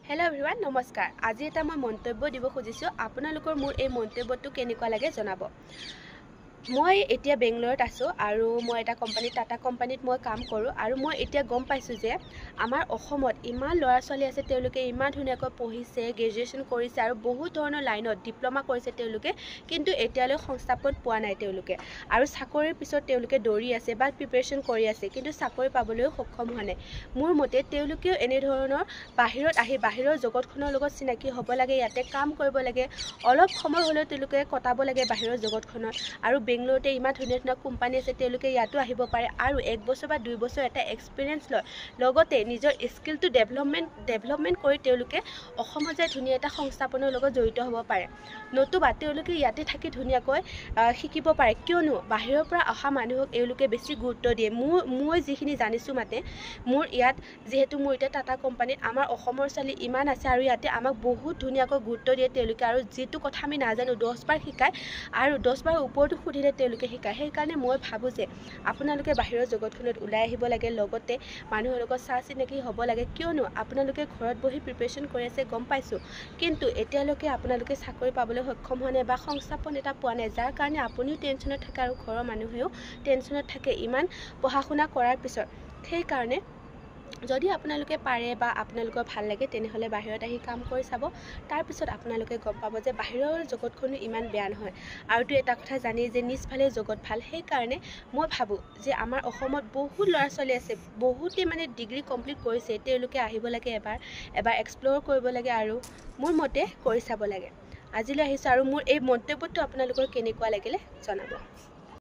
Hello everyone नमस्कार। आज এটা মই মন্তব্য দিব খুজিছো আপোনালোকৰ মোৰ এই মন্তব্যটো কেনেকুৱা লাগে জনাব। মই এতিয়া বেংগলোৰত আছো আৰু মই এটা কোম্পানী টাটা কোম্পানীত মই কাম কৰো আৰু মই এতিয়া গম পাইছো যে আমাৰ অসমত ইমান ল'ৰা ছোৱালী আছে তেওঁলোকে ইমান ধুনীয়াকৈ পঢ়িছে গ্ৰেজুৱেচন কৰিছে আৰু বহুত ধৰণৰ লাইনত ডিপ্লোমা কৰিছে তেওঁলোকে কিন্তু এতিয়ালৈ সংস্থাপন পোৱা নাই তেওঁলোকে আৰু চাকৰিৰ পিছত তেওঁলোকে দৌৰি আছে বা প্ৰিপাৰেচন কৰি আছে কিন্তু চাকৰি পাবলৈ সক্ষম হোৱা নাই। মোৰ মতে তেওঁলোকেও এনে ধৰণৰ বাহিৰত আহি বাহিৰৰ জগতখনৰ লগত চিনাকি হ'ব লাগে ইয়াতে কাম কৰিব লাগে অলপ সময় হ'লেও তেওঁলোকে কটাব লাগে বাহিৰৰ জগতখনত আৰু বেংগলোৰতে ইমান ধুনীয়া ধুনীয়া কোম্পানী আছে তেওঁলোকে ইয়াতো আহিব পাৰে আৰু 1 বছৰ বা 2 বছৰ এটা এক্সপিৰিয়েন্স লয় লগতে নিজৰ স্কিলটো ডেভেলপমেন্ট কৰি তেওঁলোকে অসমত যায় ধুনীয়া এটা সংস্থাপনৰ লগত জড়িত হ'ব পাৰে নতুবা তেওঁলোকে ইয়াতে থাকি ধুনীয়াকৈ শিকিব পাৰে কিয়নো বাহিৰৰ পৰা অহা মানুহক এওঁলোকে বেছি গুৰুত্ব দিয়ে। মই যিখিনি জানিছো মাতে মোৰ ইয়াত যেহেতু মোৰ এটা টাটা কোম্পানীত আমাৰ অসমৰ ছোৱালী ইমান আছে আৰু ইয়াতে আমাক বহুত ধুনীয়াকৈ গুৰুত্ব দিয়ে তেওঁলোকে আৰু যেটো কথা আমি নাজানো 10 বাৰ শিকায় আৰু 10 বাৰ ওপৰতো সুধিলে তেওঁলোকে শিকায়। সেই কাৰণে মই ভাবো যে আপোনালোকে বাহিৰৰ জগতখনত ওলাই আহিব লাগে লগতে মানুহৰ লগত চিনাকি হ'ব লাগে কিয়নো আপোনালোকে ঘৰত বহি প্ৰিপাৰেচন কৰি আছে গম পাইছো কিন্তু এতিয়ালৈকে আপোনালোকে চাকৰি পাবলৈ সক্ষম হোৱা নাই বা সংস্থাপন এটা পোৱা নাই যাৰ কাৰণে আপুনিও টেনচনত থাকে আৰু ঘৰৰ মানুহেও টেনচনত থাকে ইমান পঢ়া শুনা কৰাৰ পিছত। সেই কাৰণে যদি আপোনালোকে পাৰে বা আপোনালোকৰ ভাল লাগে তেনেহলে বাহিৰত আহি কাম কৰি চাব তাৰ পিছত আপোনালোকে গম পাব যে বাহিৰৰ জগতখনো ইমান বেয়া নহয় আৰু তো এটা কথা জানি যে নিছফালে জগত ভাল। সেই কাৰণে মই ভাবো যে আমাৰ অসমত বহুত ল'ৰা ছোৱালী আছে বহুতে মানে ডিগ্ৰী কমপ্লিট কৰিছে তেওঁলোকে আহিব লাগে এবাৰ এক্সপ্লোৰ কৰিব লাগে আৰু মোৰ মতে কৰি চাব লাগে। আজিলৈ আহিছো আৰু মোৰ এই মন্তব্যটো আপোনালোকৰ কেনেকুৱা লাগিলে জনাব।